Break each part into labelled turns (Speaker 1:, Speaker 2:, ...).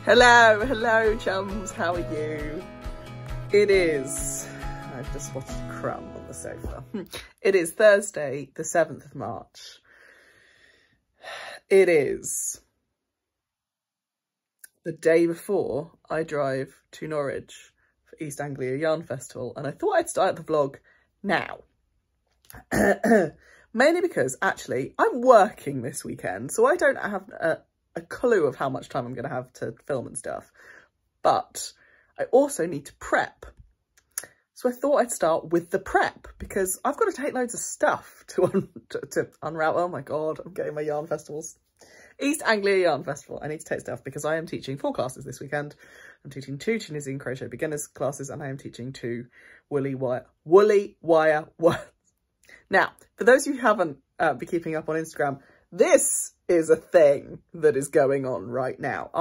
Speaker 1: Hello, hello chums, how are you? It is, I've just spotted a crumb on the sofa. It is Thursday, the 7th of March. It is the day before I drive to Norwich for East Anglia Yarn Festival, and I thought I'd start the vlog now. Mainly because actually I'm working this weekend, so I don't have a clue of how much time I'm going to have to film and stuff, but I also need to prep. So I thought I'd start with the prep because I've got to take loads of stuff to unwrap. Oh my God, I'm getting my yarn festivals. East Anglia Yarn Festival. I need to take stuff because I am teaching 4 classes this weekend. I'm teaching 2 Tunisian crochet beginners classes and I am teaching 2 woolly wire. Now, for those of you who haven't been keeping up on Instagram, this is a thing that is going on right now.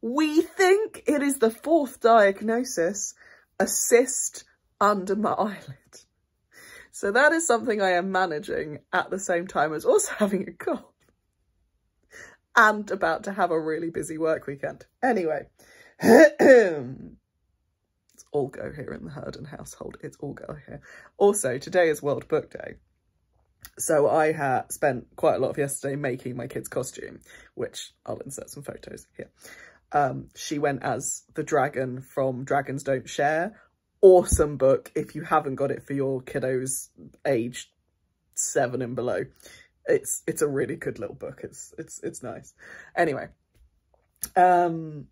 Speaker 1: We think it is the 4th diagnosis, a cyst under my eyelid. So that is something I am managing at the same time as also having a cough and about to have a really busy work weekend. Anyway, it's all go here in the Herden household. It's all go here. Also, today is World Book Day. So I spent quite a lot of yesterday making my kid's costume, which I'll insert some photos here. She went as the dragon from Dragons Don't Share. Awesome book if you haven't got it for your kiddos aged 7 and below. It's a really good little book. It's nice. Anyway, but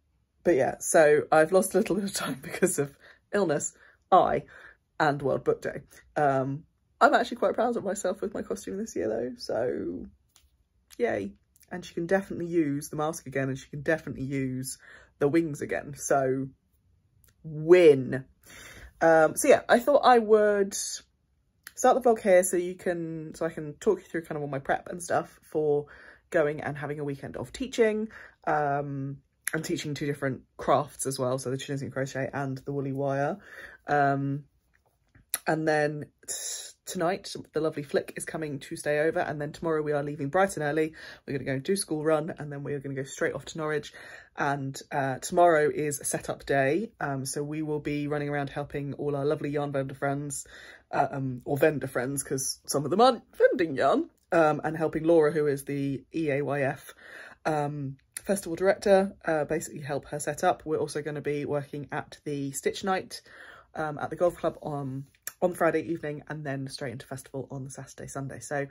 Speaker 1: yeah, so I've lost a little bit of time because of illness, and World Book Day. I'm actually quite proud of myself with my costume this year though, so yay. And she can definitely use the mask again and she can definitely use the wings again, so win. So yeah, I thought I would start the vlog here so I can talk you through kind of all my prep and stuff for going and having a weekend of teaching. I'm teaching 2 different crafts as well, so the Tunisian crochet and the woolly wire. And then tonight, the lovely Flick is coming to stay over, and then tomorrow we are leaving bright and early. We're going to go and do school run, and then we are going to go straight off to Norwich. And tomorrow is a setup day, so we will be running around helping all our lovely yarn vendor friends, or vendor friends, because some of them aren't vending yarn, and helping Laura, who is the EAYF festival director, basically help her set up. We're also going to be working at the Stitch Night at the golf club on Friday evening, and then straight into festival on the Saturday, Sunday. So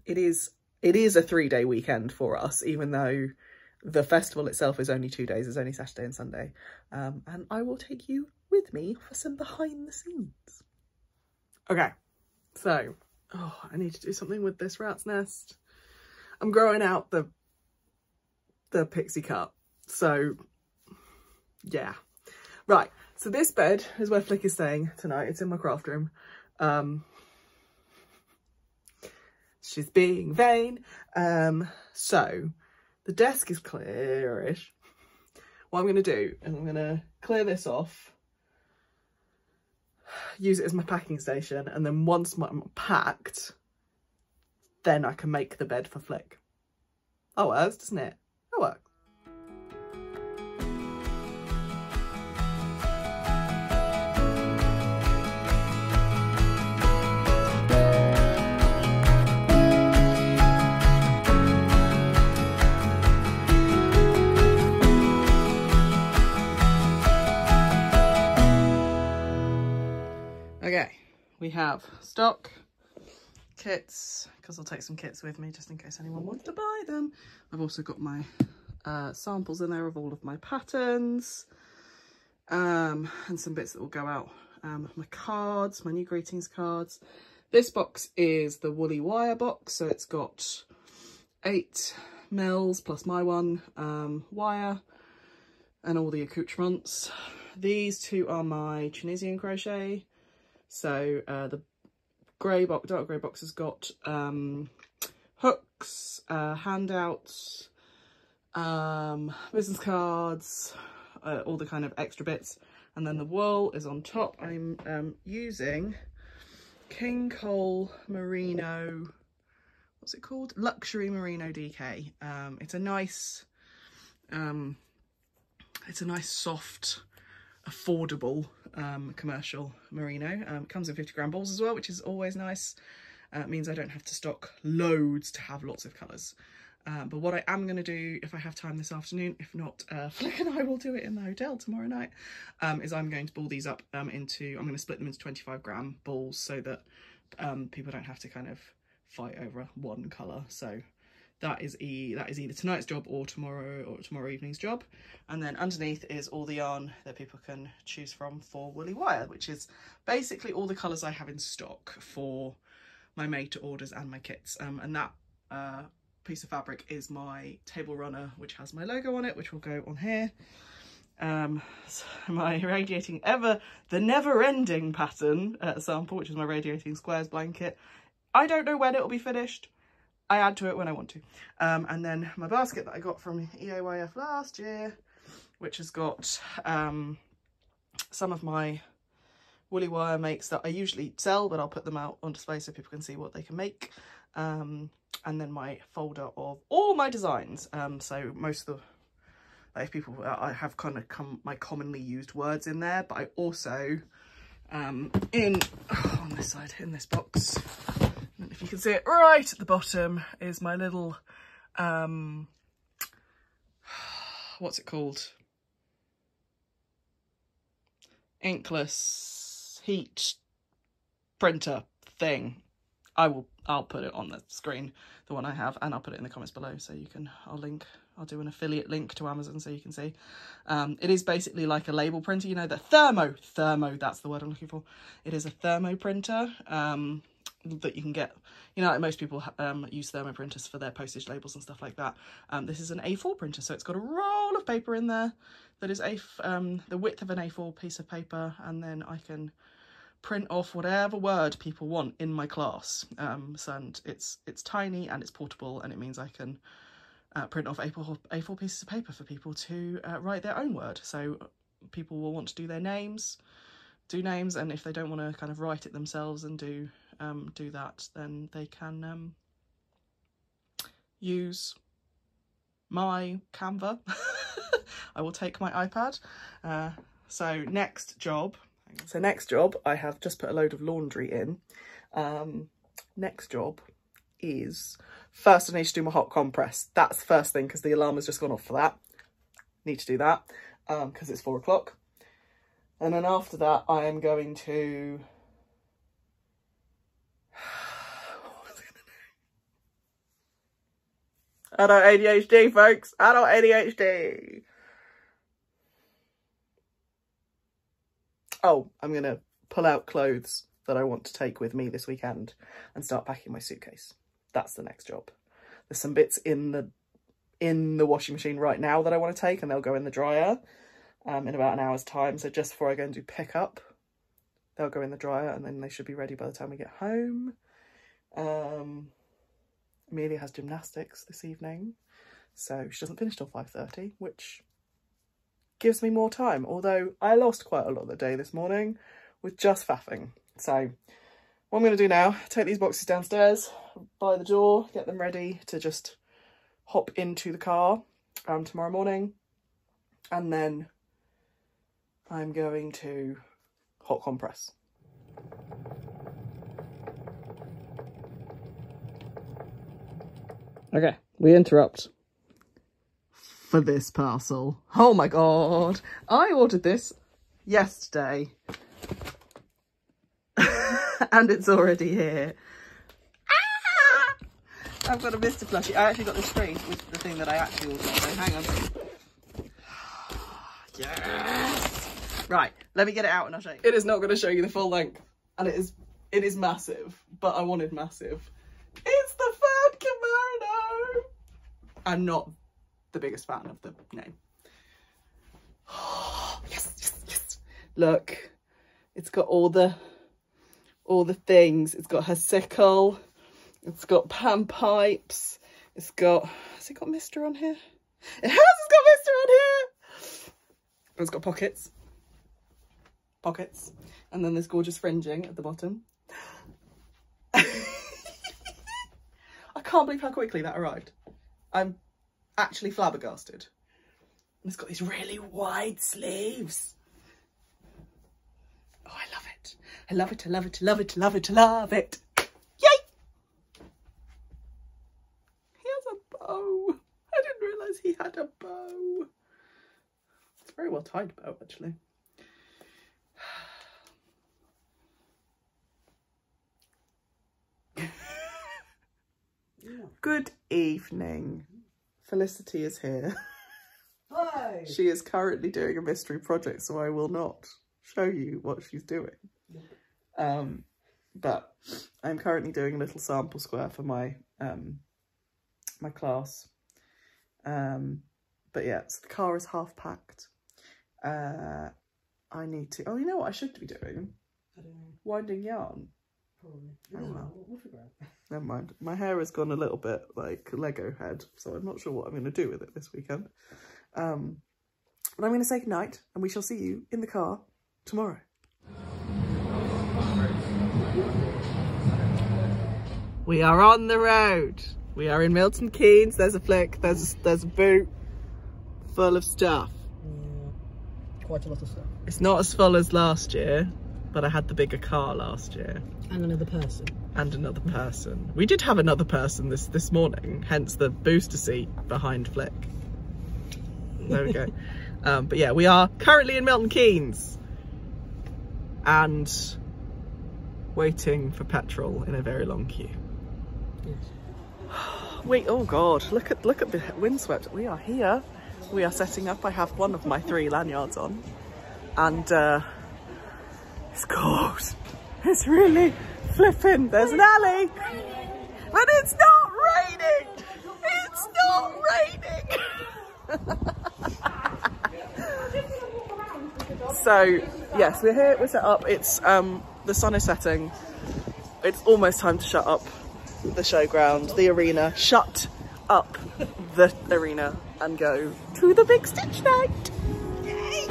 Speaker 1: it is a 3-day weekend for us, even though the festival itself is only 2 days. It's only Saturday and Sunday. And I will take you with me for some behind the scenes. Okay, so I need to do something with this rat's nest. I'm growing out the pixie cut, so yeah. Right, so this bed is where Flick is staying tonight. It's in my craft room. She's being vain. So the desk is clearish. What I'm going to do is I'm going to clear this off, use it as my packing station, and then once I'm packed, then I can make the bed for Flick. That works, doesn't it? That works. Okay, we have stock, kits, because I'll take some kits with me just in case anyone wants to buy them. I've also got my samples in there of all of my patterns, and some bits that will go out. My cards, my new greetings cards. This box is the woolly wire box, so it's got 8 mils plus my one wire and all the accoutrements. These 2 are my Tunisian crochet. So the grey box, dark grey box has got hooks, handouts, business cards, all the kind of extra bits. And then the wool is on top. I'm using King Cole Merino, what's it called? Luxury Merino DK. It's a nice It's a nice, soft, affordable commercial merino. It comes in 50 gram balls as well, which is always nice. It means I don't have to stock loads to have lots of colours. But what I am going to do, if I have time this afternoon, if not, Flick and I will do it in the hotel tomorrow night, is I'm going to ball these up I'm going to split them into 25 gram balls so that people don't have to kind of fight over one colour. So that is either tonight's job or tomorrow evening's job. And then underneath is all the yarn that people can choose from for woolly wire, which is basically all the colours I have in stock for my made to orders and my kits. And that piece of fabric is my table runner, which has my logo on it, which will go on here. So my radiating the never-ending pattern sample, which is my radiating squares blanket. I don't know when it will be finished. I add to it when I want to. And then my basket that I got from EAYF last year, which has got some of my woolly wire makes that I usually sell, but I'll put them out on display so people can see what they can make. And then my folder of all my designs. So most of the, like, if people, I have kind of my commonly used words in there, but I also, on this side, in this box, and if you can see it right at the bottom, is my little, what's it called? Inkless heat printer thing. I'll put it on the screen, the one I have, and I'll put it in the comments below so you can, I'll do an affiliate link to Amazon so you can see. It is basically like a label printer, you know, the thermo, that's the word I'm looking for. It is a thermo printer that you can get, you know, like most people use thermo printers for their postage labels and stuff like that. This is an A4 printer, so it's got a roll of paper in there that is the width of an A4 piece of paper, and then I can print off whatever word people want in my class. And it's tiny and it's portable, and it means I can print off A4 pieces of paper for people to write their own word. So people will want to do names, and if they don't want to kind of write it themselves and do that, then they can use my Canva. I will take my iPad. So next job, I have just put a load of laundry in. Next job is, first I need to do my hot compress. That's the first thing, because the alarm has just gone off for that. Need to do that because it's 4 o'clock. And then after that, I am going to, what was I gonna do? Adult ADHD, folks. Adult ADHD. Oh, I'm going to pull out clothes that I want to take with me this weekend and start packing my suitcase. That's the next job. There's some bits in the washing machine right now that I want to take, and they'll go in the dryer in about an hour's time. So just before I go and do pickup, they'll go in the dryer, and then they should be ready by the time we get home. Amelia has gymnastics this evening, so she doesn't finish till 5:30, which gives me more time, although I lost quite a lot of the day this morning with just faffing. So what I'm going to do now, take these boxes downstairs by the door, get them ready to just hop into the car tomorrow morning, and then I'm going to hot compress. Okay, we interrupt for this parcel. Oh my god, I ordered this yesterday and it's already here. Ah! I've got a Mr. Plushie. I actually got this screen with the thing that I actually ordered, so hang on. Yes! Right, let me get it out and I'll show you. It is not going to show you the full length, and it is massive, but I wanted massive. It's the third kimono! I'm not the biggest fan of the name. Yes. Look, it's got all the things. It's got her sickle, it's got pan pipes, has it got Mr. on here? It's got Mr. on here! It's got pockets, and then there's gorgeous fringing at the bottom. I can't believe how quickly that arrived. I'm actually flabbergasted. It's got these really wide sleeves. Oh, I love it. I love it, I love it, I love it, I love it, I love it. Yay! He has a bow. I didn't realise he had a bow. It's a very well tied bow, actually. Good evening. Felicity is here.
Speaker 2: Hi.
Speaker 1: She is currently doing a mystery project, so I will not show you what she's doing. But I'm currently doing a little sample square for my my class. But yeah, so the car is half packed. I need to. Oh, you know what I should be doing?
Speaker 2: I don't know.
Speaker 1: Winding yarn.
Speaker 2: Probably.
Speaker 1: Oh, well.
Speaker 2: We'll figure out.
Speaker 1: Never mind. My hair has gone a little bit like Lego head, so I'm not sure what I'm going to do with it this weekend. But I'm going to say goodnight, and we shall see you in the car tomorrow. We are on the road. We are in Milton Keynes. There's a flick. There's a boot full of stuff.
Speaker 2: Yeah, quite a lot of stuff.
Speaker 1: It's not as full as last year, but I had the bigger car last year.
Speaker 2: And another person.
Speaker 1: And another person. We did have another person this morning, hence the booster seat behind Flick. There we go. But yeah, we are currently in Milton Keynes and waiting for petrol in a very long queue.
Speaker 2: Yes.
Speaker 1: Wait, oh God, look at the windswept. We are here. We are setting up. I have one of my 3 lanyards on, and it's cold. It's really flipping. There's an alley, but it's not raining. It's not raining. So yes, we're here. We're set up. It's the sun is setting. It's almost time to shut up the showground, the arena. Shut up the arena and go to the big stitch night. Yay!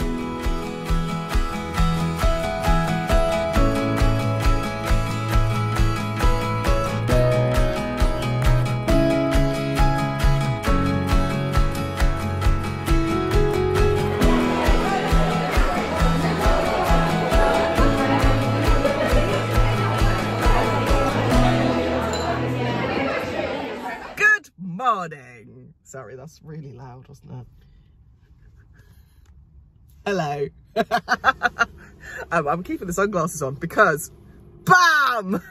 Speaker 1: Morning. Sorry, that's really loud, wasn't it? Hello. I'm keeping the sunglasses on because BAM!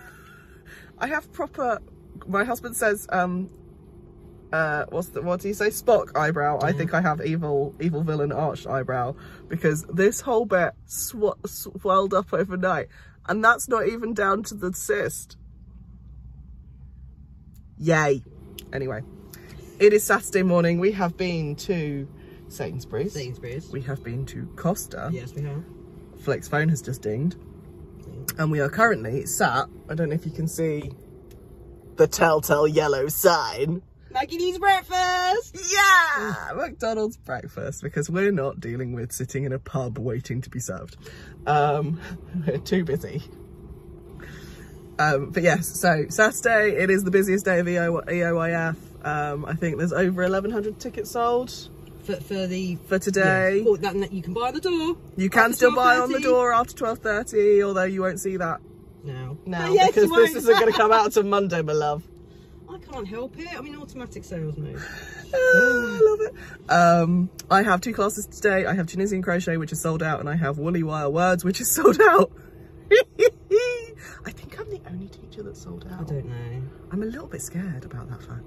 Speaker 1: I have proper, my husband says, what do you say? Spock eyebrow. I think I have evil villain arched eyebrow because this whole bit swelled up overnight, and that's not even down to the cyst. Yay. Anyway, it is Saturday morning. We have been to Sainsbury's. We have been to Costa.
Speaker 2: Yes, we have.
Speaker 1: Flick's phone has just dinged. And we are currently sat, I don't know if you can see the telltale yellow sign.
Speaker 2: Maggie needs breakfast!
Speaker 1: Yeah! McDonald's breakfast, because we're not dealing with sitting in a pub waiting to be served. We're too busy. But yes, so Saturday, it is the busiest day of EOIF. I think there's over 1,100 tickets sold
Speaker 2: for
Speaker 1: today.
Speaker 2: Yes. Oh, that you can buy on the door.
Speaker 1: You can still buy on the door after 12:30, although you won't see that
Speaker 2: now.
Speaker 1: Yes, because this isn't going to come out until Monday, my love.
Speaker 2: I can't help it. I'm in automatic sales mode.
Speaker 1: I love it. I have 2 classes today. I have Tunisian crochet, which is sold out, and I have woolly wire words, which is sold out. I think I'm the only teacher that's sold out.
Speaker 2: I don't know. I'm
Speaker 1: a little bit scared about that fact.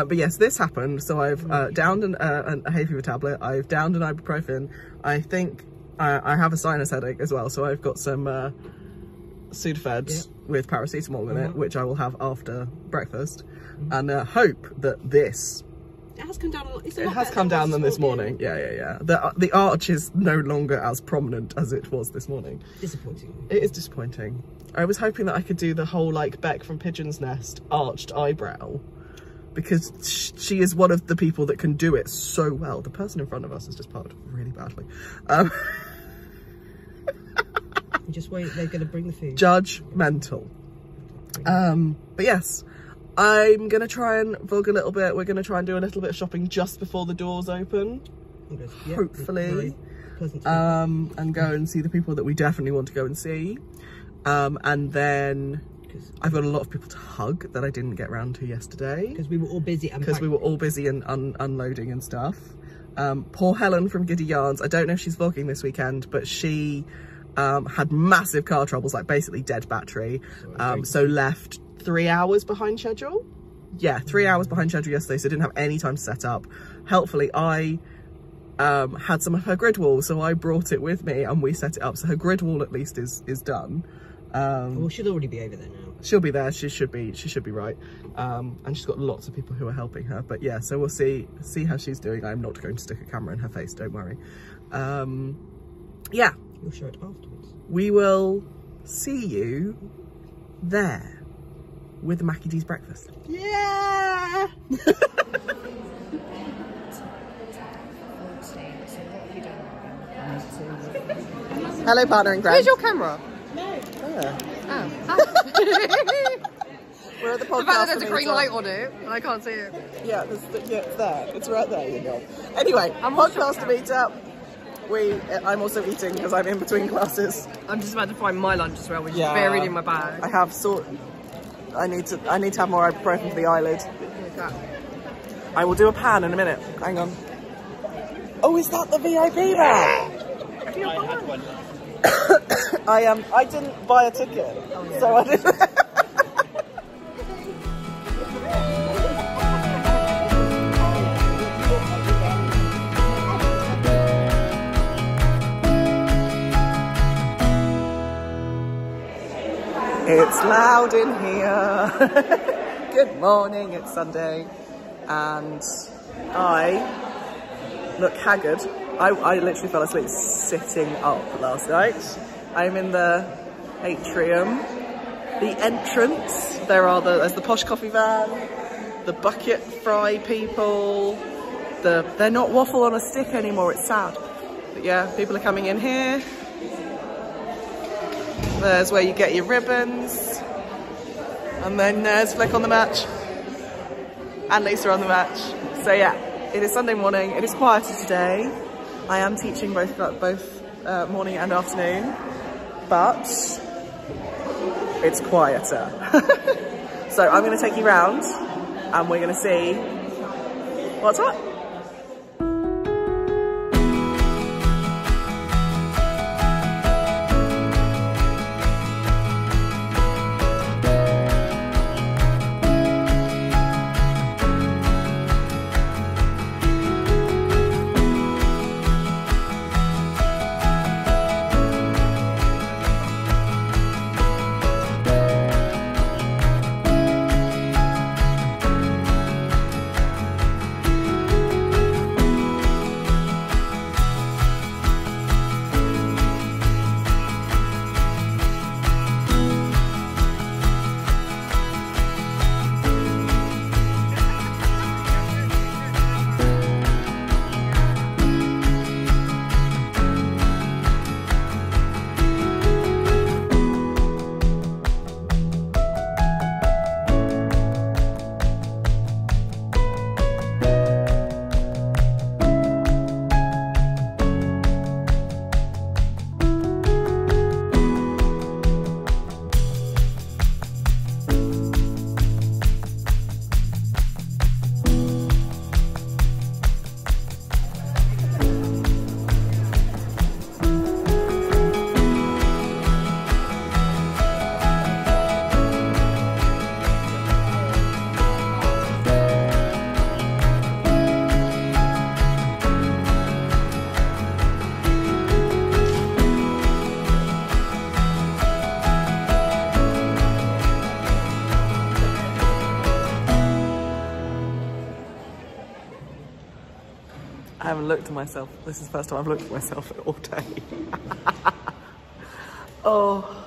Speaker 1: But yes, this happened. So I've downed a hay fever tablet. I've downed an ibuprofen. I think I have a sinus headache as well. So I've got some Sudafed with paracetamol in it, which I will have after breakfast. And hope that this...
Speaker 2: It has come down a lot.
Speaker 1: It has come down than this morning. Yeah. The arch is no longer as prominent as it was this morning.
Speaker 2: Disappointing.
Speaker 1: It is disappointing. I was hoping that I could do the whole like Beck from Pigeon's Nest arched eyebrow, because she is one of the people that can do it so well. The person in front of us has just parked really badly.
Speaker 2: Just wait, they're going to bring the food.
Speaker 1: Judgmental. But yes, I'm going to try and vlog a little bit. We're going to try and do a little bit of shopping just before the doors open. hopefully.
Speaker 2: Pleasant.
Speaker 1: And go and see the people that we definitely want to go and see. And then I've got a lot of people to hug that I didn't get round to yesterday.
Speaker 2: Because we were all busy
Speaker 1: and unloading and stuff. Poor Helen from Giddy Yarns. I don't know if she's vlogging this weekend, but she had massive car troubles, like basically dead battery. So left 3 hours behind schedule. Yeah, 3 hours behind schedule yesterday, so didn't have any time to set up. Helpfully, I had some of her grid wall, so I brought it with me and we set it up. So her grid wall at least is done.
Speaker 2: Well, she'll already be over there now.
Speaker 1: She'll be there. She should be right. And she's got lots of people who are helping her. But yeah, so we'll see how she's doing. I'm not going to stick a camera in her face, don't worry. Yeah.
Speaker 2: You'll show it afterwards.
Speaker 1: We will see you there with Mackie D's breakfast.
Speaker 2: Yeah!
Speaker 1: Hello, partner in crime.
Speaker 3: Where's your camera?
Speaker 1: Oh. We're at the podcast.
Speaker 3: The fact that there's a green light on it and I can't see it.
Speaker 1: Yeah, it's there. It's right there, you know. Anyway, podcast meetup. I'm also eating because I'm in between classes.
Speaker 3: I'm just about to find my lunch as well, which is buried in my bag.
Speaker 1: I have I need to have more ibuprofen for the eyelid.
Speaker 3: Okay.
Speaker 1: I will do a pan in a minute. Hang on. Oh, is that the VIP bag?
Speaker 3: I had one.
Speaker 1: I didn't buy a ticket, so I didn't. It's loud in here. Good morning, it's Sunday, and I look haggard. I literally fell asleep sitting up last night. I'm in the atrium. The entrance, there's the posh coffee van, the bucket fry people, they're not waffle on a stick anymore, it's sad. But yeah, people are coming in here. There's where you get your ribbons. And then there's Flick on the match. And Lisa on the match. So yeah, it is Sunday morning. It is quieter today. I am teaching both morning and afternoon. But it's quieter. So I'm going to take you round and we're going to see what's what. I haven't looked at myself. This is the first time I've looked at myself all day. Oh,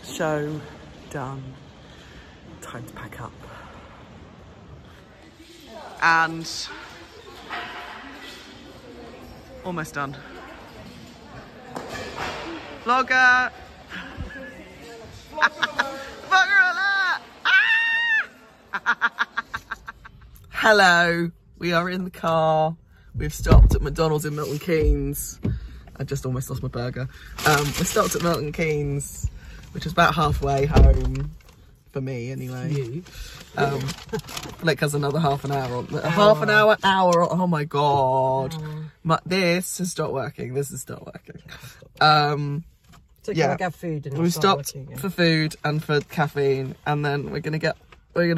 Speaker 1: show done. Time to pack up. And almost done. Vlogger! Vlogger alert! Ah! Hello, we are in the car we've stopped at McDonald's in Milton Keynes. I just almost lost my burger. We stopped at Milton Keynes, which is about halfway home for me anyway. Flick has another half an hour on. Half an hour. Oh my god. This has stopped working. This has stopped working.
Speaker 2: So yeah, have food and
Speaker 1: we stopped for food and for caffeine, and then we're gonna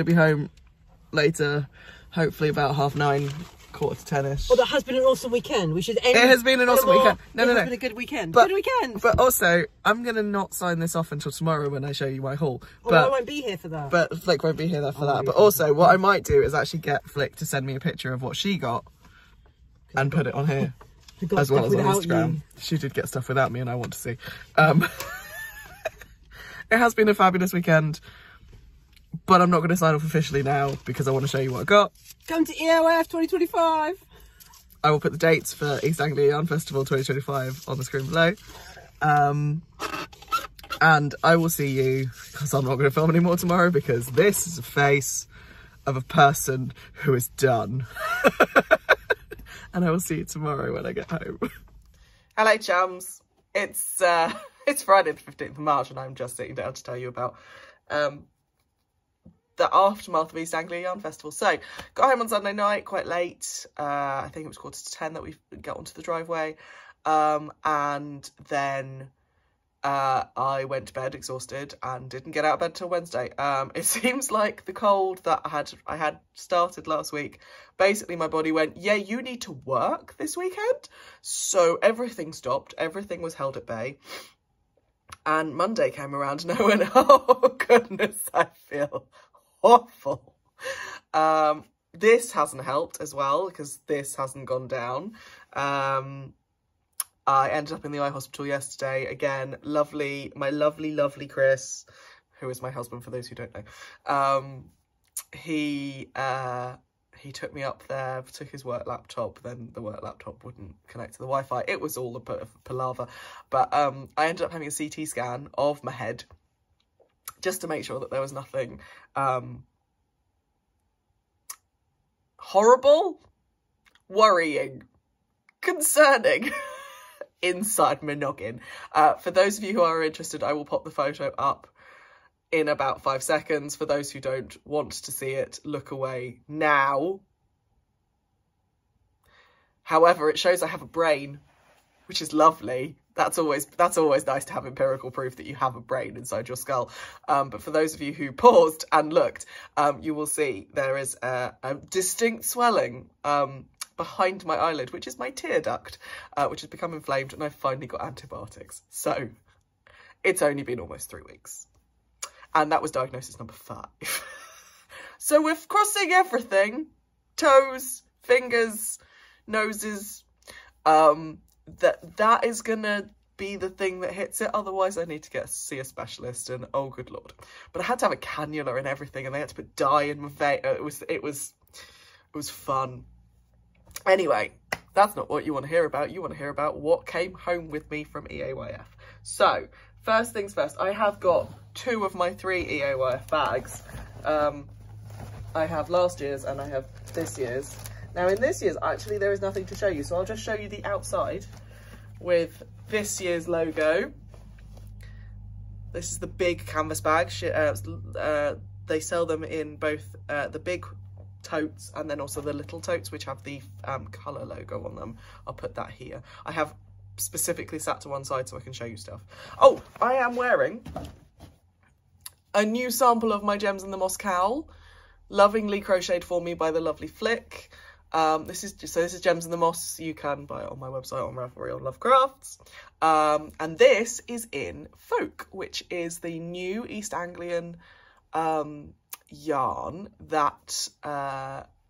Speaker 1: be home later, hopefully about 9:30, 8:45.
Speaker 2: Well, that has been an awesome weekend. We should end.
Speaker 1: It has been an awesome weekend. No.
Speaker 2: It's been a good weekend.
Speaker 1: But,
Speaker 2: good weekend.
Speaker 1: But also, I'm gonna not sign this off until tomorrow when I show you my haul.
Speaker 2: Oh, I won't be here for that.
Speaker 1: But Flick won't be here for that. But also, what I might do is actually get Flick to send me a picture of what she got and put it on here. As well as on Instagram. She did get stuff without me and I want to see. It has been a fabulous weekend, but I'm not going to sign off officially now because I want to show you what I got.
Speaker 2: Come to EOF 2025.
Speaker 1: I will put the dates for East Anglia Yarn Festival 2025 on the screen below. And I will see you, because I'm not going to film anymore tomorrow, because this is a face of a person who is done. And I will see you tomorrow when I get home. Hello, chums. It's Friday the 15th of March and I'm just sitting down to tell you about the aftermath of East Anglia Yarn Festival. So, got home on Sunday night quite late. I think it was 9:45 that we got onto the driveway. And then I went to bed exhausted and didn't get out of bed till Wednesday. It seems like the cold that I had started last week, basically my body went, yeah, you need to work this weekend. So everything stopped. Everything was held at bay. And Monday came around and I went, oh goodness, I feel awful. This hasn't helped as well because this hasn't gone down. I ended up in the eye hospital yesterday. Again, my lovely Chris, who is my husband for those who don't know. He took me up there, took his work laptop, then the work laptop wouldn't connect to the Wi-Fi. It was all a bit of palaver. But I ended up having a CT scan of my head just to make sure that there was nothing horrible, worrying, concerning inside my noggin. For those of you who are interested, I will pop the photo up in about 5 seconds. For those who don't want to see it, look away now. However, it shows I have a brain, which is lovely. That's always nice to have empirical proof that you have a brain inside your skull. But for those of you who paused and looked, you will see there is a distinct swelling behind my eyelid, which is my tear duct, which has become inflamed, and I've finally got antibiotics. So it's only been almost 3 weeks. And that was diagnosis number 5. So we're crossing everything, toes, fingers, noses, that is gonna be the thing that hits it. Otherwise I need to see a specialist, and oh good lord. But I had to have a cannula and everything, and they had to put dye in my vein. It was fun. Anyway, that's not what you want to hear about. You want to hear about what came home with me from EAYF. So, first things first, I have got 2 of my 3 EAYF bags. I have last year's and I have this year's. Now in this year's, actually there is nothing to show you, so I'll just show you the outside with this year's logo. This is the big canvas bag. They sell them in both the big totes and then also the little totes, which have the colour logo on them. I'll put that here. I have specifically sat to one side so I can show you stuff. Oh, I am wearing a new sample of my Gems in the Moss cowl, lovingly crocheted for me by the lovely Flick. This is Gems in the Moss. You can buy it on my website on Ravelry on Love Crafts. And this is in Folk, which is the new East Anglian yarn that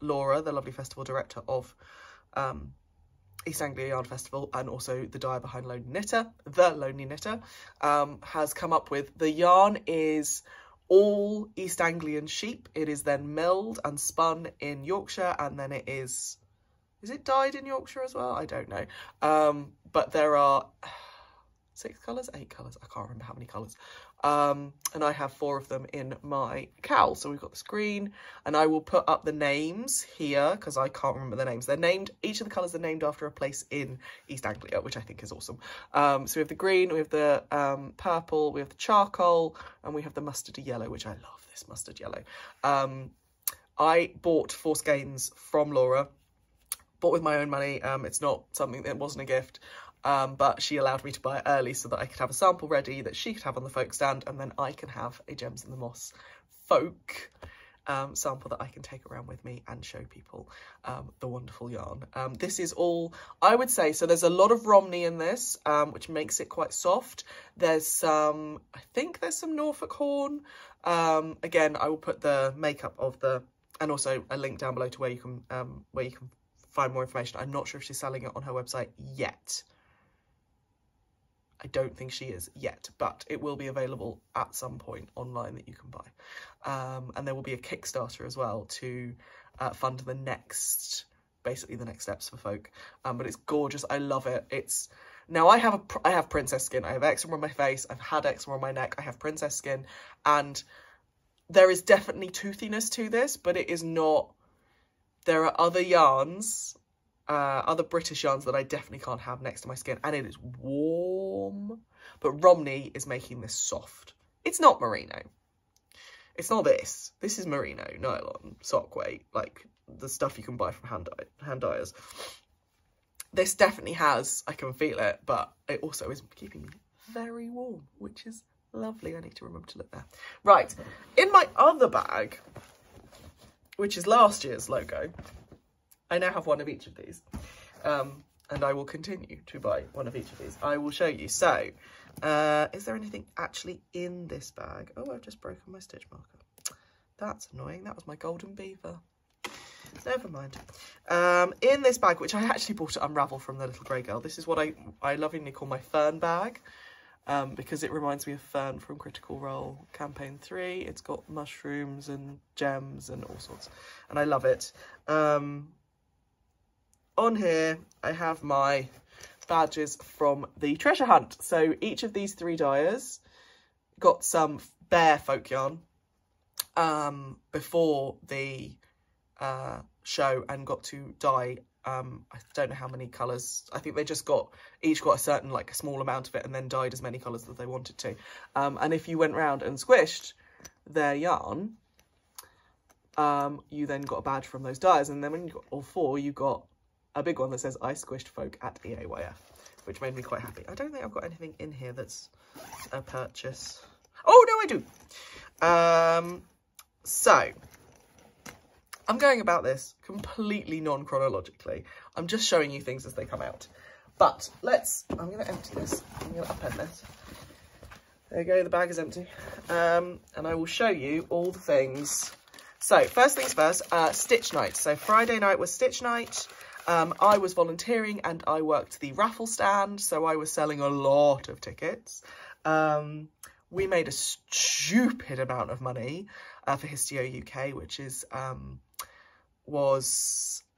Speaker 1: Laura, the lovely festival director of East Anglia Yarn Festival, and also the dyer behind the Lonely Knitter, has come up with. The yarn is all East Anglian sheep. It is then milled and spun in Yorkshire, and then it is it dyed in Yorkshire as well? I don't know. But there are 6 colours, 8 colours, I can't remember how many colours. And I have 4 of them in my cowl. So we've got this green, and I will put up the names here because I can't remember the names. They're named, each of the colours are named after a place in East Anglia, which I think is awesome. So we have the green, we have the purple, we have the charcoal, and we have the mustardy yellow, which I love this mustard yellow. I bought 4 skeins from Laura, bought with my own money. It's not something that wasn't a gift. But she allowed me to buy it early so that I could have a sample ready that she could have on the folk stand, and then I can have a Gems in the Moss folk sample that I can take around with me and show people the wonderful yarn. This is all, I would say, so there's a lot of Romney in this, which makes it quite soft. There's some, I think there's some Norfolk Horn. Again, I will put the makeup of the, and also a link down below to where you can find more information. I'm not sure if she's selling it on her website yet. I don't think she is yet, but it will be available at some point online that you can buy. And there will be a Kickstarter as well to fund the next, basically the next steps for folk. But it's gorgeous. I love it. It's, now I have princess skin. I have eczema on my face. I've had eczema on my neck. I have princess skin, and there is definitely toothiness to this, but it is not, there are other yarns, other British yarns that I definitely can't have next to my skin, and it is warm. But Romney is making this soft. It's not merino. It's not this. This is merino, nylon, sock weight, like the stuff you can buy from hand dyers. This definitely has, I can feel it, but it also is keeping me very warm, which is lovely. I need to remember to look there. Right, in my other bag, which is last year's logo, I now have one of each of these, and I will continue to buy one of each of these. I will show you. So, is there anything actually in this bag? Oh, I've just broken my stitch marker. That's annoying. That was my golden beaver. Never mind. In this bag, which I actually bought at Unravel from the Little Grey Girl, this is what I lovingly call my Fern bag, because it reminds me of Fern from Critical Role Campaign 3. It's got mushrooms and gems and all sorts, and I love it. On here, I have my badges from the treasure hunt. So each of these 3 dyers got some bare folk yarn before the show and got to dye, I don't know how many colours. I think they just each got a certain, like a small amount of it, and then dyed as many colours as they wanted to. And if you went round and squished their yarn, you then got a badge from those dyers. And then when you got all 4, you got a big one that says I squished folk at EAYF, which made me quite happy. I don't think I've got anything in here that's a purchase. Oh no, I do. So I'm going about this completely non-chronologically. I'm just showing you things as they come out. But I'm going to empty this. I'm going to upend this. There you go, the bag is empty. And I will show you all the things. So first things first, stitch night. So Friday night was stitch night. I was volunteering and I worked the raffle stand, so I was selling a lot of tickets. We made a stupid amount of money for Histio UK, which is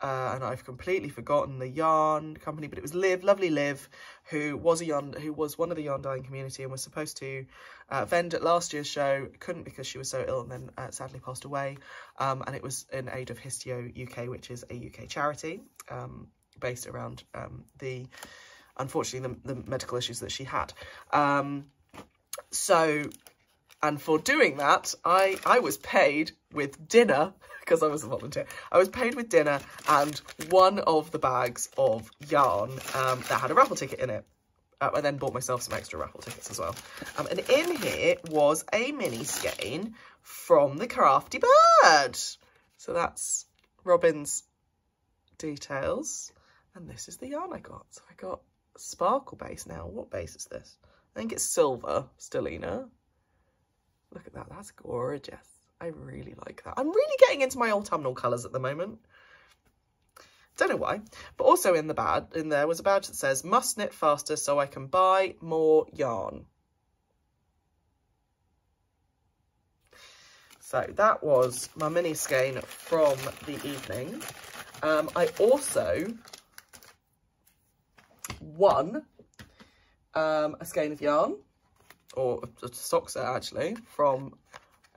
Speaker 1: and I've completely forgotten the yarn company, but it was Liv, lovely Liv, who was one of the yarn dyeing community and was supposed to vend at last year's show, couldn't because she was so ill, and then sadly passed away. And it was in aid of Histio UK, which is a UK charity based around unfortunately the medical issues that she had. And for doing that, I was paid with dinner, because I was a volunteer. I was paid with dinner and one of the bags of yarn that had a raffle ticket in it. I then bought myself some extra raffle tickets as well. And in here was a mini skein from the Crafty Bird. So that's Robin's details. And this is the yarn I got. So I got sparkle base now. What base is this? I think it's silver, Stellina. Look at that, that's gorgeous. I really like that. I'm really getting into my autumnal colours at the moment. Don't know why. But also in there was a badge that says, must knit faster so I can buy more yarn. So that was my mini skein from the evening. I also won a skein of yarn, or a sock set actually, from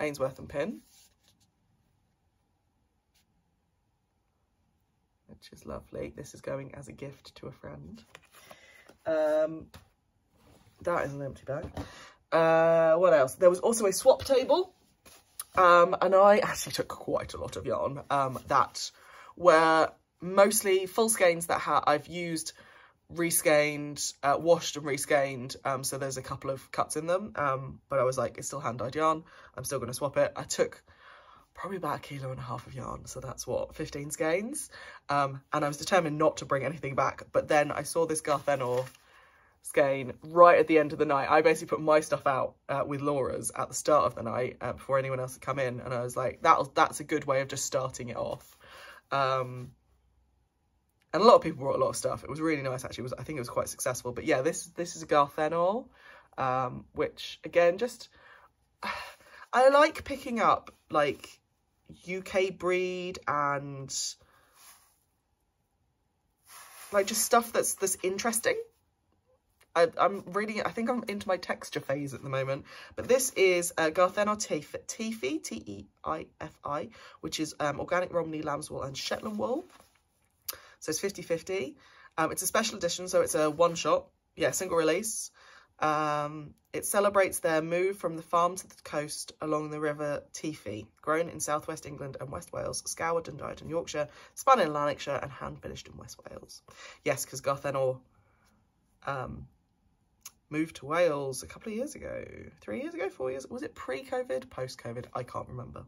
Speaker 1: Ainsworth and Pin, which is lovely. This is going as a gift to a friend. That is an empty bag. What else? There was also a swap table, and I actually took quite a lot of yarn that were mostly full skeins that I've used, reskeined, washed and reskeined, so there's a couple of cuts in them, but I was like, it's still hand-dyed yarn, I'm still going to swap it. I took probably about 1.5 kilos of yarn, so that's what, 15 skeins, and I was determined not to bring anything back, but then I saw this Garthenor skein right at the end of the night. I basically put my stuff out with Laura's at the start of the night before anyone else had come in, and I was like, that's a good way of just starting it off. And a lot of people brought a lot of stuff. It was really nice, actually. I think it was quite successful. But yeah, this is a Garthenor, which again, just I like picking up like UK breed and like just stuff that's interesting. I think I'm into my texture phase at the moment, but this is Garthenor Teifi, T-E-I-F-I, which is organic Romney lamb's wool and Shetland wool. So it's 50-50. It's a special edition, so it's a one-shot, single release. It celebrates their move from the farm to the coast along the river Teifi, grown in southwest England and West Wales, scoured and dyed in Yorkshire, spun in Lanarkshire, and hand-finished in West Wales. Yes, because Garthenor moved to Wales a couple of years ago, 3 years ago, 4 years. Was it pre-COVID, post-COVID? I can't remember.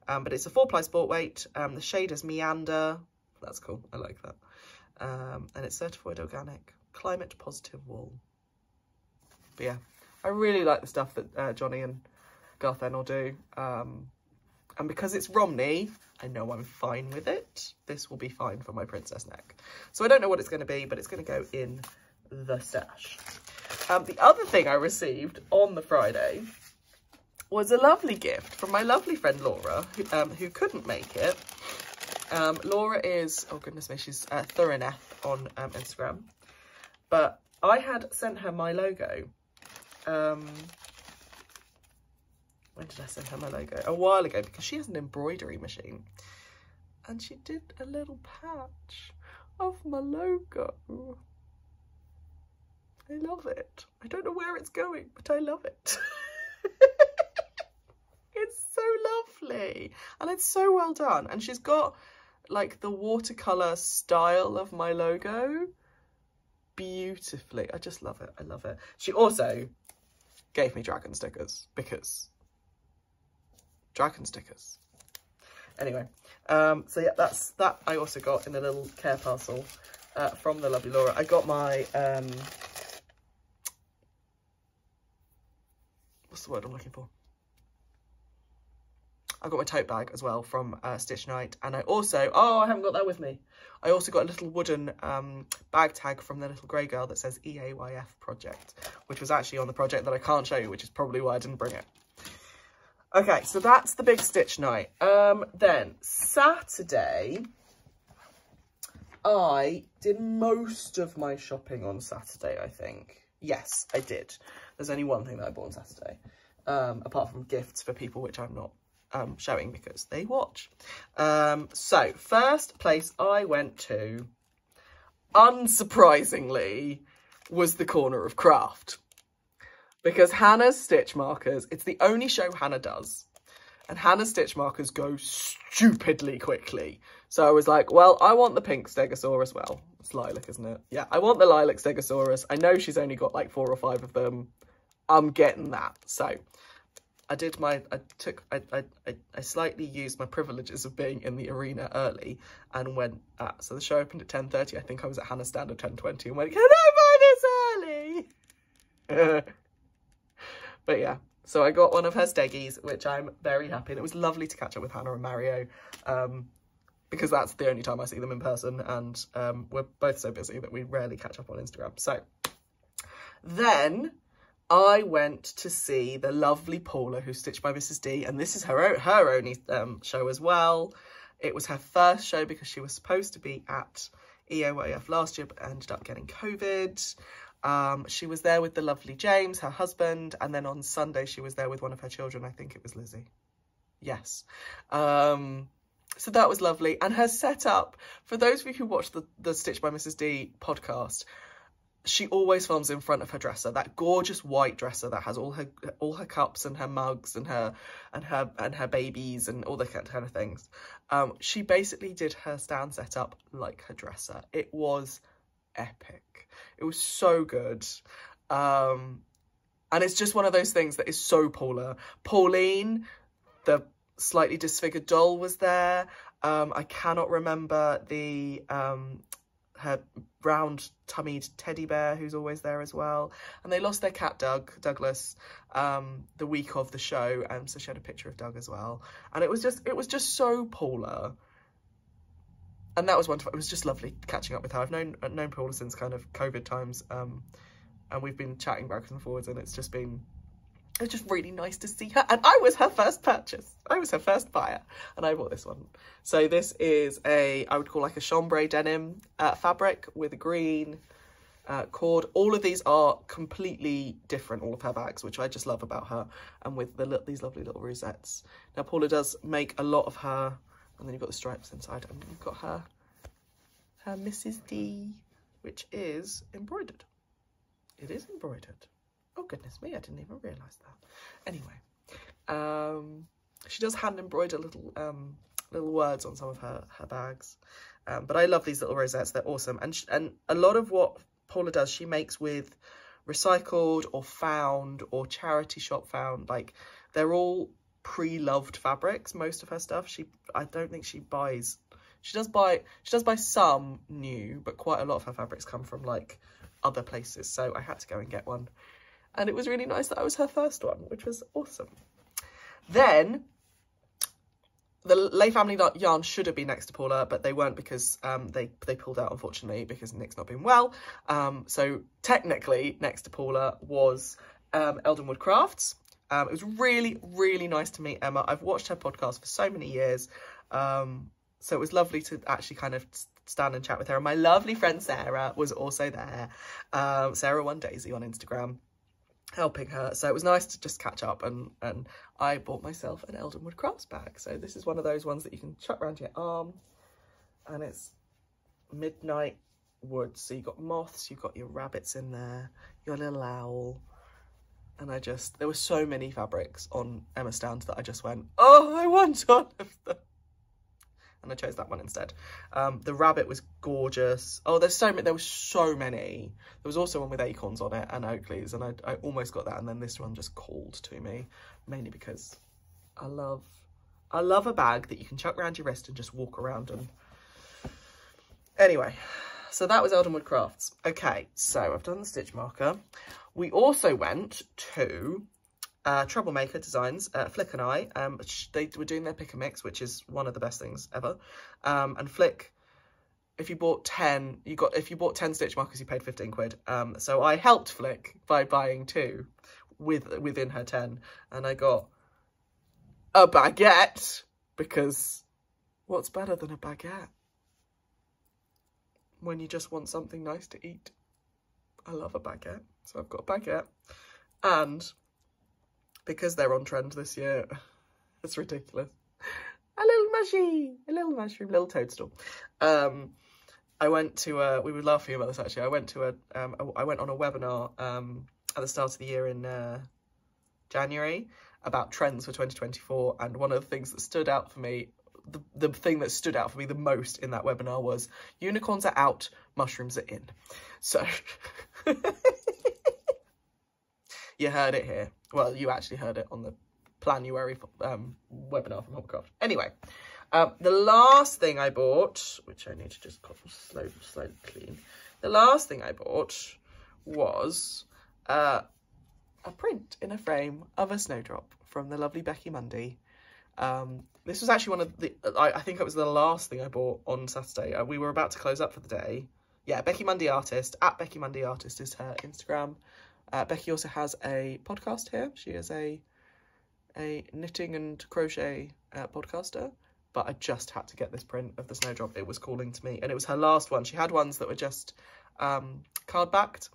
Speaker 1: But it's a 4-ply sport weight. The shade is Meander. That's cool. I like that. And it's certified organic, climate positive wool. But yeah, I really like the stuff that Johnny and Garthenor do. And because it's Romney, I know I'm fine with it. This will be fine for my princess neck. So I don't know what it's going to be, but it's going to go in the stash. The other thing I received on the Friday was a lovely gift from my lovely friend Laura, who couldn't make it. Laura is, oh goodness me, she's Thurineth on Instagram. But I had sent her my logo. When did I send her my logo? A while ago, because she has an embroidery machine. And she did a little patch of my logo. I love it. I don't know where it's going, but I love it. It's so lovely. And it's so well done. And she's got like the watercolour style of my logo beautifully. I just love it. I love it. She also gave me dragon stickers because dragon stickers. Anyway, so yeah, that's that. I also got in a little care parcel from the lovely Laura. I got my what's the word I'm looking for? I got my tote bag as well from Stitch Night, and I also, oh, I haven't got that with me. I also got a little wooden bag tag from the little grey girl that says EAYF project, which was actually on the project that I can't show you, which is probably why I didn't bring it. Okay, so that's the big Stitch Night. Then Saturday, I did most of my shopping on Saturday, I think. Yes, I did. There's only one thing that I bought on Saturday, apart from gifts for people, which I'm not showing because they watch. So first place I went to, unsurprisingly, was the corner of craft, because Hannah's stitch markers, it's the only show Hannah does, and Hannah's stitch markers go stupidly quickly. So I was like, well, I want the pink Stegosaurus. Well, it's lilac, isn't it? Yeah, I want the lilac Stegosaurus. I know she's only got like 4 or 5 of them. I'm getting that. So I did my, I slightly used my privileges of being in the arena early and went at, so the show opened at 10:30. I think I was at Hannah's stand at 10:20 and went, can I buy this early? But yeah, so I got one of her steggies, which I'm very happy. And it was lovely to catch up with Hannah and Mario, because that's the only time I see them in person, and we're both so busy that we rarely catch up on Instagram. So then I went to see the lovely Paula, who's Stitched by Mrs. D, and this is her only show as well. It was her first show because she was supposed to be at EOYF last year, but ended up getting COVID. She was there with the lovely James, her husband, and then on Sunday she was there with one of her children. I think it was Lizzie. Yes. So that was lovely. And her setup, for those of you who watch the Stitch by Mrs. D podcast, she always films in front of her dresser, that gorgeous white dresser that has all her cups and her mugs and her babies and all the kind of things. She basically did her stand setup like her dresser. It was epic. It was so good. And it's just one of those things that is so Paula. Pauline, the slightly disfigured doll, was there. I cannot remember her round tummied teddy bear, who's always there as well. And they lost their cat Douglas the week of the show, so she had a picture of Doug as well. And it was just so Paula. And that was wonderful. It was just lovely catching up with her. I've known Paula since kind of COVID times, and we've been chatting backwards and forwards, and it's just really nice to see her. And I was her first purchase. I was her first buyer, and I bought this one. So this is I would call like a chambray denim fabric with a green cord. All of these are completely different, all of her bags, which I just love about her, and with these lovely little rosettes. Now Paula does make a lot of her, and then you've got the stripes inside, and you've got her Mrs. D, which is embroidered. It is embroidered. Oh, goodness me, I didn't even realise that. Anyway, she does hand embroider little words on some of her bags. But I love these little rosettes. They're awesome. And a lot of what Paula does, she makes with recycled or found or charity shop found. Like, they're all pre-loved fabrics, most of her stuff. I don't think she buys... She does buy some new, but quite a lot of her fabrics come from, like, other places. So I had to go and get one. And it was really nice that I was her first one, which was awesome. Then, the Lay Family yarn should have been next to Paula, but they weren't because they pulled out, unfortunately, because Nick's not been well. So technically, next to Paula was Eldenwood Crafts. It was really, really nice to meet Emma. I've watched her podcast for so many years. So it was lovely to actually kind of stand and chat with her. And my lovely friend Sarah was also there. Sarah One Daisy on Instagram, helping her. So it was nice to just catch up, and I bought myself an Eldenwood Crafts bag. So this is one of those ones that you can chuck around your arm, and it's midnight wood. So you've got moths, you've got your rabbits in there, your little owl. And there were so many fabrics on Emma's stand that I just went, oh, I want all of them. And I chose that one instead. The rabbit was gorgeous. Oh, there were so many. There was also one with acorns on it and oak leaves, and I almost got that, and then this one just called to me, mainly because I love a bag that you can chuck around your wrist and just walk around and... Anyway, so that was Eldenwood Crafts. Okay, so I've done the stitch marker. We also went to Troublemaker Designs, Flick and I. They were doing their pick and mix, which is one of the best things ever. And Flick, if you bought 10 stitch markers, you paid 15 quid. So I helped Flick by buying 2 within her 10, and I got a baguette, because what's better than a baguette when you just want something nice to eat? I love a baguette. So I've got a baguette, and because they're on trend this year, it's ridiculous. A little mushroom, little toadstool. I went to we were laughing about this actually. I went on a webinar at the start of the year in January about trends for 2024, and one of the things that stood out for me, the thing that stood out for me the most in that webinar was unicorns are out, mushrooms are in. So you heard it here. Well, you actually heard it on the Planuary webinar from Hopcraft. Anyway, the last thing I bought, which I need to just slowly clean. The last thing I bought was a print in a frame of a snowdrop from the lovely Becky Mundy. This was actually one of the, I think it was the last thing I bought on Saturday. We were about to close up for the day. Yeah, Becky Mundy Artist, at Becky Mundy Artist is her Instagram. Becky also has a podcast here. She is a knitting and crochet podcaster, but I just had to get this print of the snowdrop. It was calling to me, and it was her last one. She had ones that were just card backed,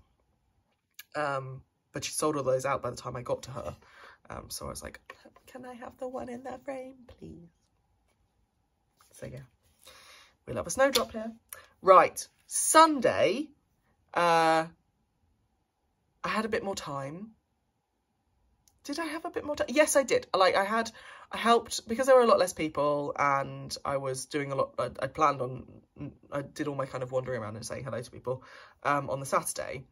Speaker 1: But she sold all those out by the time I got to her. So I was like, can I have the one in that frame, please? So yeah, we love a snowdrop here. Right, Sunday, I had a bit more time. Did I have a bit more time? Yes, I did. Like I helped because there were a lot less people and I was doing a lot. I did all my kind of wandering around and saying hello to people on the Saturday.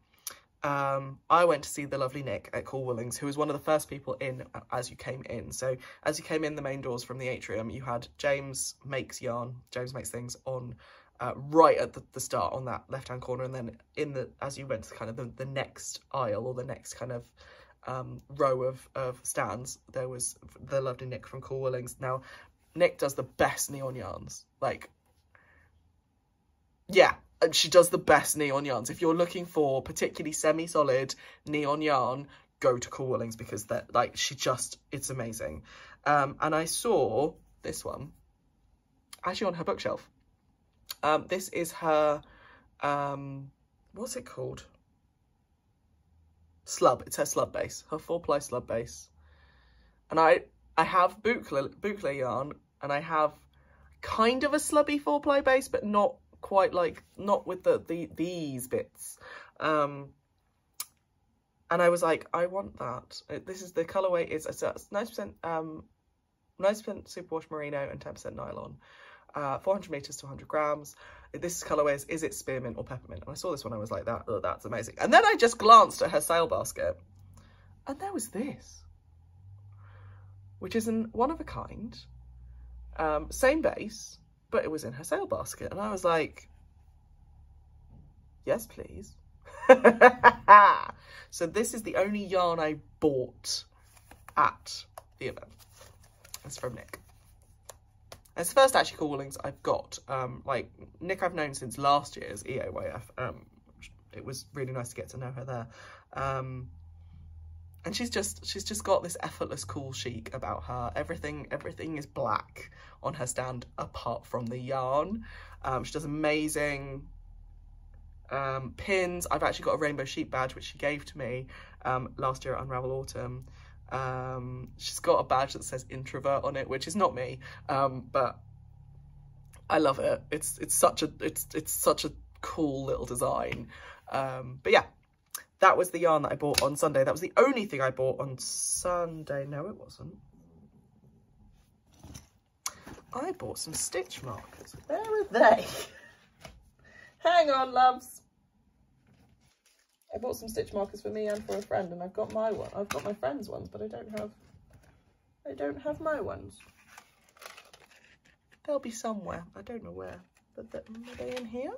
Speaker 1: I went to see the lovely Nick at Cool Woolings, who was one of the first people in as you came in. So as you came in the main doors from the atrium, you had James Makes Things on right at the start on that left-hand corner, and then as you went to kind of the next aisle or the next kind of row of stands, there was the lovely Nick from Cool Woolings. Now, Nick does the best neon yarns. Like, yeah, she does the best neon yarns. If you're looking for particularly semi-solid neon yarn, go to Cool Woolings because that, like, it's amazing. And I saw this one actually on her bookshelf. This is her, what's it called? Slub. It's her slub base, her 4-ply slub base. And I have boucle yarn, and I have kind of a slubby 4-ply base, but not quite like, not with these bits. And I was like, I want that. This is the colorway. It's 90% superwash merino and 10% nylon. 400 meters to 100 grams. This colorway is it spearmint or peppermint? And I saw this one, I was like, that's amazing. And then I just glanced at her sale basket, and there was this, which is one of a kind, same base, but it was in her sale basket, and I was like, yes, please. So this is the only yarn I bought at the event. It's from Nick. It's the first actually Cool Woolings I've got. Like, Nick I've known since last year's EOYF. It was really nice to get to know her there. And she's just got this effortless cool chic about her. Everything is black on her stand apart from the yarn. She does amazing pins. I've actually got a rainbow sheep badge which she gave to me last year at Unravel Autumn. She's got a badge that says introvert on it, which is not me, but I love it. It's such a cool little design. But yeah, that was the yarn that I bought on Sunday. That was the only thing I bought on Sunday. No, it wasn't. I bought some stitch markers. Where are they? Hang on, loves. I bought some stitch markers for me and for a friend, and I've got my one. I've got my friend's ones, but I don't have my ones. They'll be somewhere. I don't know where. But are they in here?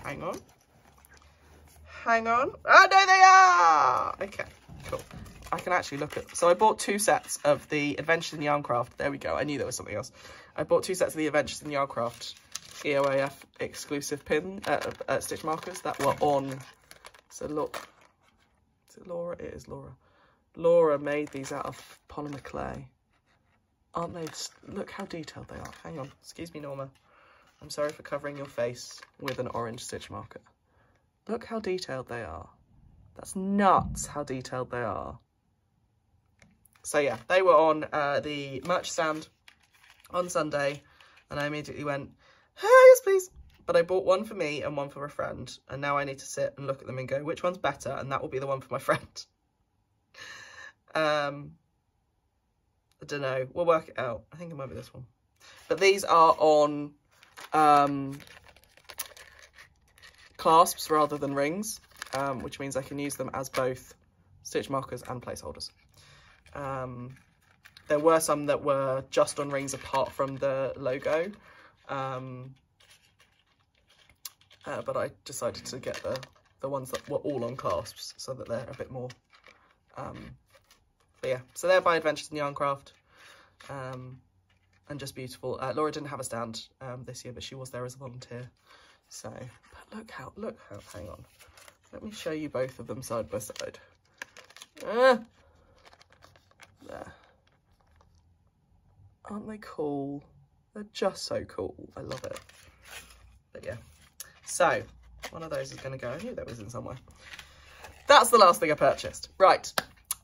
Speaker 1: Hang on. Hang on. Oh, no, they are! Okay, cool. I can actually look at... So I bought 2 sets of the Adventures in Yarncraft. There we go. I knew there was something else. I bought 2 sets of the Adventures in Yarncraft EOAF exclusive stitch markers that were on... So look, is it Laura? It is Laura. Laura made these out of polymer clay. Aren't they? Look how detailed they are. Hang on, excuse me, Norma. I'm sorry for covering your face with an orange stitch marker. Look how detailed they are. That's nuts how detailed they are. So yeah, they were on the merch stand on Sunday, and I immediately went, oh, yes, please. But I bought one for me and one for a friend, and now I need to sit and look at them and go, which one's better? And that will be the one for my friend. I don't know. We'll work it out. I think it might be this one. But these are on clasps rather than rings, which means I can use them as both stitch markers and placeholders. There were some that were just on rings apart from the logo. But I decided to get the ones that were all on clasps so that they're a bit more, but yeah, so they're by Adventures in Yarncraft, and just beautiful. Laura didn't have a stand this year, but she was there as a volunteer. So, but look how, hang on, let me show you both of them side by side. There. Aren't they cool? They're just so cool. I love it. But yeah. So, one of those is going to go. I knew that was in somewhere. that's the last thing I purchased. Right.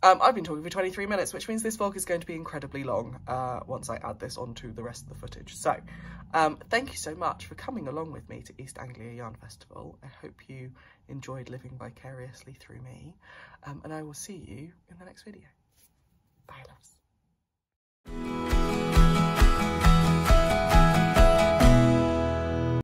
Speaker 1: I've been talking for 23 minutes, which means this vlog is going to be incredibly long once I add this onto the rest of the footage. So, thank you so much for coming along with me to East Anglia Yarn Festival. I hope you enjoyed living vicariously through me, and I will see you in the next video. Bye, loves.